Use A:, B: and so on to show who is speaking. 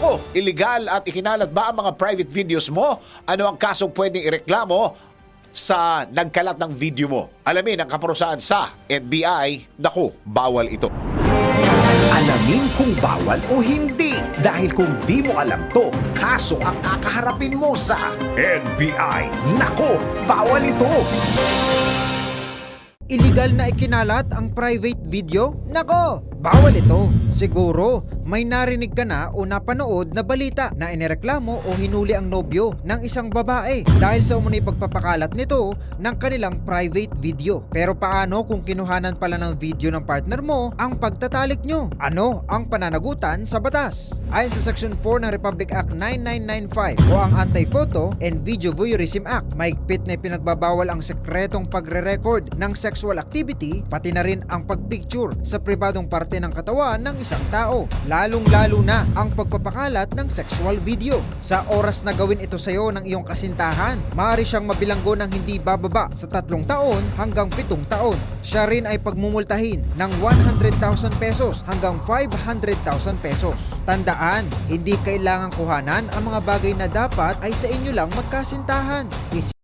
A: Nako, illegal at ikinalat ba ang mga private videos mo? Ano ang kasong pwedeng ireklamo sa nagkalat ng video mo? Alamin ang kaparusahan sa NBI. Nako, bawal ito.
B: Alamin kung bawal o hindi. Dahil kung di mo alam to, kaso ang kakaharapin mo sa NBI. Nako, bawal ito.
C: Illegal na ikinalat ang private video? Nako, bawal ito. Siguro, may narinig ka na o napanood na balita na inireklamo o hinuli ang nobyo ng isang babae dahil sa umunoy pagpapakalat nito ng kanilang private video. Pero paano kung kinuhanan pala ng video ng partner mo ang pagtatalik nyo? Ano ang pananagutan sa batas? Ayon sa Section 4 ng Republic Act 9995 o ang Anti-Photo and Video Voyeurism Act, mahigpit na pinagbabawal ang sekretong pagre-record ng sexual activity pati na rin ang pagpicture sa pribadong parte ng katawan ng isang tao, lalong-lalo na ang pagpapakalat ng sexual video. Sa oras na gawin ito sa iyo ng iyong kasintahan, maaari siyang mabilanggo ng hindi bababa sa 3 taon hanggang 7 taon. Siya rin ay pagmumultahin ng 100,000 pesos hanggang 500,000 pesos. Tandaan, hindi kailangang kuhanan ang mga bagay na dapat ay sa inyo lang magkasintahan.